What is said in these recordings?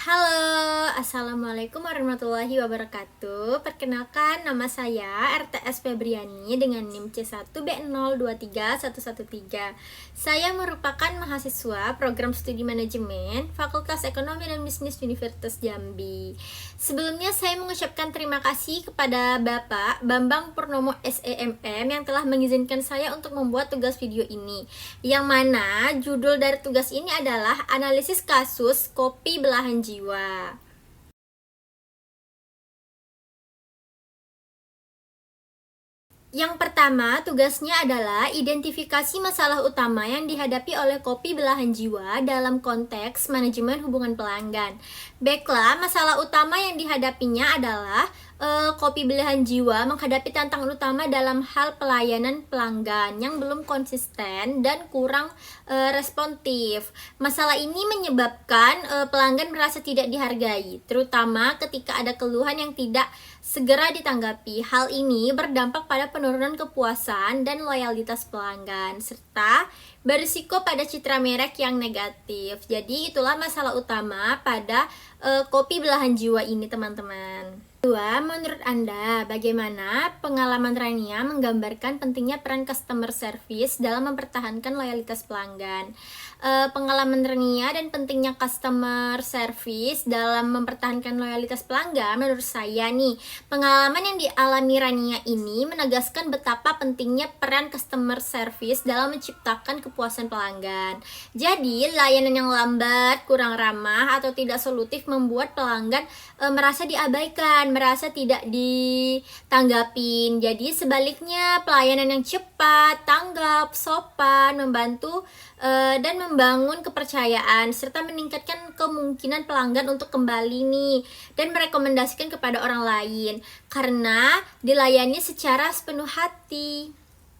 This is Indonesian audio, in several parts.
Halo, Assalamualaikum warahmatullahi wabarakatuh. Perkenalkan, nama saya RTS Febriani dengan NIM C1B023113. Saya merupakan mahasiswa program studi manajemen Fakultas Ekonomi dan Bisnis Universitas Jambi. Sebelumnya saya mengucapkan terima kasih kepada Bapak Bambang Purnomo SEMM yang telah mengizinkan saya untuk membuat tugas video ini. Yang mana judul dari tugas ini adalah analisis kasus kopi belahan jiwa. Yang pertama, tugasnya adalah identifikasi masalah utama yang dihadapi oleh kopi belahan jiwa dalam konteks manajemen hubungan pelanggan. Baiklah, masalah utama yang dihadapinya adalah kopi belahan jiwa menghadapi tantangan utama dalam hal pelayanan pelanggan yang belum konsisten dan kurang responsif. Masalah ini menyebabkan pelanggan merasa tidak dihargai, terutama ketika ada keluhan yang tidak segera ditanggapi. Hal ini berdampak pada penurunan kepuasan dan loyalitas pelanggan, serta berisiko pada citra merek yang negatif. Jadi itulah masalah utama pada kopi belahan jiwa ini, teman-teman. Kedua, menurut Anda, bagaimana pengalaman Rania menggambarkan pentingnya peran customer service dalam mempertahankan loyalitas pelanggan? Pengalaman Rania dan pentingnya customer service dalam mempertahankan loyalitas pelanggan, menurut saya nih, pengalaman yang dialami Rania ini menegaskan betapa pentingnya peran customer service dalam menciptakan kepuasan pelanggan. Jadi, layanan yang lambat, kurang ramah, atau tidak solutif membuat pelanggan merasa diabaikan, merasa tidak ditanggapin. Jadi sebaliknya, pelayanan yang cepat, tanggap, sopan, membantu dan membangun kepercayaan serta meningkatkan kemungkinan pelanggan untuk kembali nih dan merekomendasikan kepada orang lain karena dilayani secara sepenuh hati.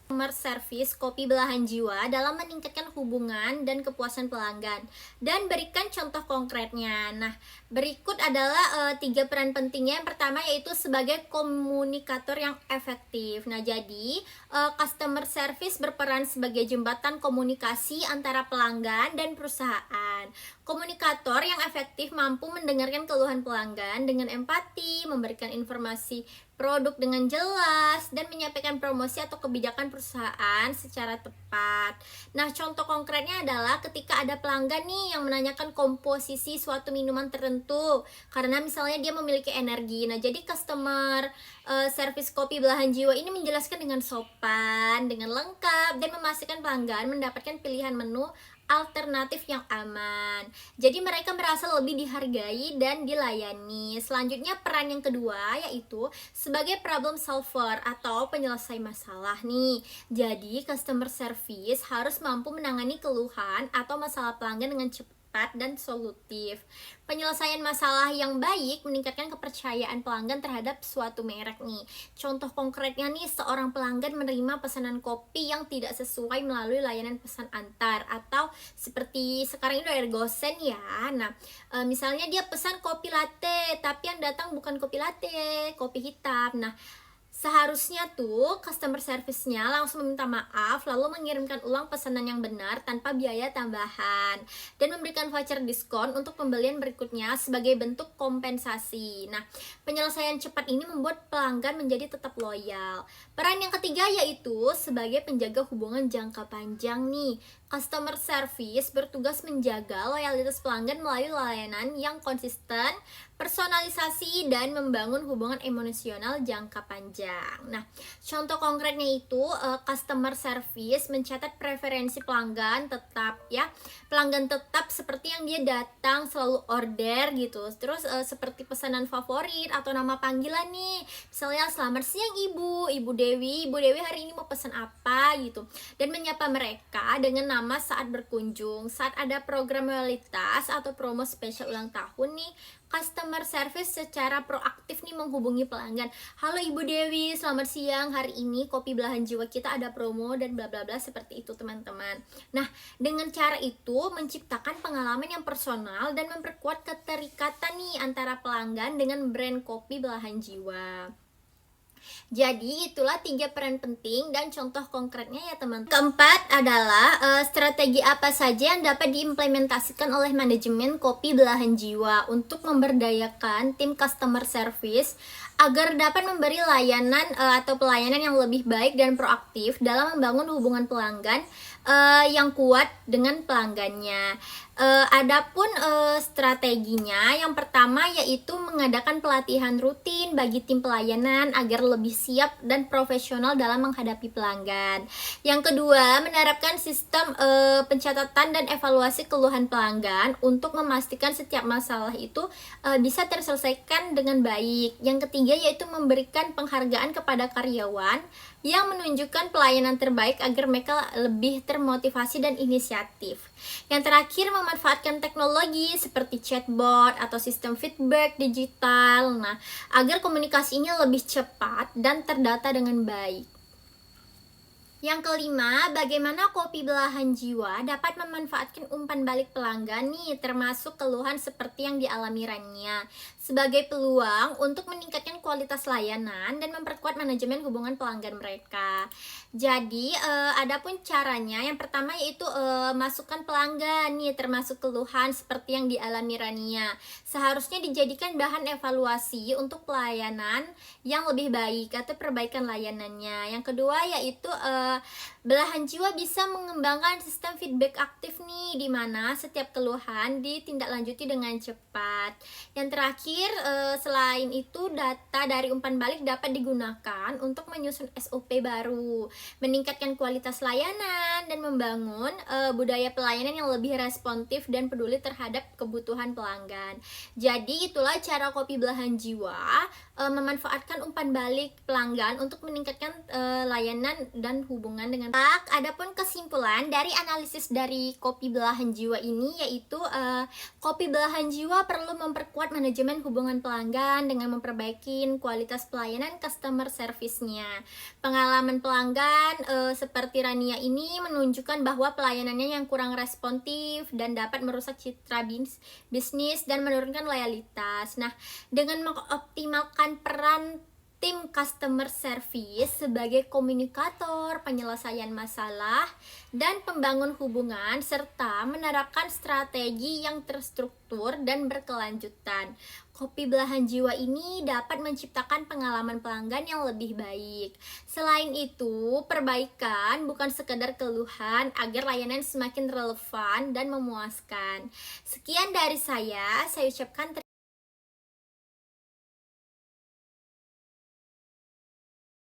Customer service kopi belahan jiwa dalam meningkatkan hubungan dan kepuasan pelanggan dan berikan contoh konkretnya. Nah, berikut adalah 3 peran pentingnya. Yang pertama yaitu sebagai komunikator yang efektif. Nah, jadi customer service berperan sebagai jembatan komunikasi antara pelanggan dan perusahaan. Komunikator yang efektif mampu mendengarkan keluhan pelanggan dengan empati, memberikan informasi produk dengan jelas, dan menyampaikan promosi atau kebijakan perusahaan secara tepat. Nah, contoh konkretnya adalah ketika ada pelanggan nih yang menanyakan komposisi suatu minuman tertentu karena misalnya dia memiliki energi. Nah, jadi customer service kopi belahan jiwa ini menjelaskan dengan sopan, dengan lengkap, dan memastikan pelanggan mendapatkan pilihan menu alternatif yang aman. Jadi mereka merasa lebih dihargai dan dilayani. Selanjutnya peran yang kedua yaitu sebagai problem solver atau penyelesai masalah nih. Jadi customer service harus mampu menangani keluhan atau masalah pelanggan dengan cepat dan solutif. Penyelesaian masalah yang baik meningkatkan kepercayaan pelanggan terhadap suatu merek nih. Contoh konkretnya nih, seorang pelanggan menerima pesanan kopi yang tidak sesuai melalui layanan pesan antar atau seperti sekarang ini udah ada Gosen ya. Nah, misalnya dia pesan kopi latte tapi yang datang bukan kopi latte, kopi hitam. Nah, seharusnya tuh customer service-nya langsung meminta maaf lalu mengirimkan ulang pesanan yang benar tanpa biaya tambahan dan memberikan voucher diskon untuk pembelian berikutnya sebagai bentuk kompensasi. Nah, penyelesaian cepat ini membuat pelanggan menjadi tetap loyal. Peran yang ketiga yaitu sebagai penjaga hubungan jangka panjang nih. Customer service bertugas menjaga loyalitas pelanggan melalui layanan yang konsisten, personalisasi, dan membangun hubungan emosional jangka panjang. Nah, contoh konkretnya itu customer service mencatat preferensi pelanggan tetap ya. Pelanggan tetap seperti yang dia datang selalu order gitu. Terus seperti pesanan favorit atau nama panggilan nih. Misalnya, selamat siang Ibu Dewi hari ini mau pesan apa gitu. Dan menyapa mereka dengan nama saat berkunjung. Saat ada program loyalitas atau promo spesial ulang tahun nih, customer service secara proaktif nih menghubungi pelanggan. Halo Ibu Dewi, selamat siang. Hari ini kopi belahan jiwa kita ada promo dan bla bla bla, seperti itu teman-teman. Nah, dengan cara itu menciptakan pengalaman yang personal dan memperkuat keterikatan nih antara pelanggan dengan brand kopi belahan jiwa. Jadi itulah 3 peran penting dan contoh konkretnya ya teman-teman. Keempat adalah strategi apa saja yang dapat diimplementasikan oleh manajemen kopi belahan jiwa untuk memberdayakan tim customer service agar dapat memberi layanan atau pelayanan yang lebih baik dan proaktif dalam membangun hubungan pelanggan yang kuat dengan pelanggannya. Adapun strateginya, yang pertama yaitu mengadakan pelatihan rutin bagi tim pelayanan agar lebih siap dan profesional dalam menghadapi pelanggan. Yang kedua, menerapkan sistem pencatatan dan evaluasi keluhan pelanggan untuk memastikan setiap masalah itu bisa terselesaikan dengan baik. Yang ketiga yaitu memberikan penghargaan kepada karyawan yang menunjukkan pelayanan terbaik agar mereka lebih termotivasi dan inisiatif. Yang terakhir, memanfaatkan teknologi seperti chatbot atau sistem feedback digital, agar komunikasinya lebih cepat dan terdata dengan baik. Yang kelima, bagaimana kopi belahan jiwa dapat memanfaatkan umpan balik pelanggan nih, termasuk keluhan seperti yang dialami Rania, sebagai peluang untuk meningkatkan kualitas layanan dan memperkuat manajemen hubungan pelanggan mereka. Jadi, adapun caranya, yang pertama yaitu masukkan pelanggan nih, termasuk keluhan seperti yang dialami Rania. Seharusnya dijadikan bahan evaluasi untuk pelayanan yang lebih baik atau perbaikan layanannya. Yang kedua yaitu belahan jiwa bisa mengembangkan sistem feedback aktif nih, di mana setiap keluhan ditindaklanjuti dengan cepat. Yang terakhir, selain itu data dari umpan balik dapat digunakan untuk menyusun SOP baru, meningkatkan kualitas layanan, dan membangun budaya pelayanan yang lebih responsif dan peduli terhadap kebutuhan pelanggan. Jadi itulah cara kopi belahan jiwa memanfaatkan umpan balik pelanggan untuk meningkatkan layanan dan hubungan dengan adapun kesimpulan dari analisis dari kopi belahan jiwa ini yaitu kopi belahan jiwa perlu memperkuat manajemen hubungan pelanggan dengan memperbaiki kualitas pelayanan customer service-nya. Pengalaman pelanggan seperti Rania ini menunjukkan bahwa pelayanannya yang kurang responsif dan dapat merusak citra bisnis dan menurunkan loyalitas. Dengan mengoptimalkan peran tim customer service sebagai komunikator, penyelesaian masalah, dan pembangun hubungan, serta menerapkan strategi yang terstruktur dan berkelanjutan, kopi belahan jiwa ini dapat menciptakan pengalaman pelanggan yang lebih baik. Selain itu, perbaikan bukan sekedar keluhan agar layanan semakin relevan dan memuaskan. Sekian dari saya ucapkan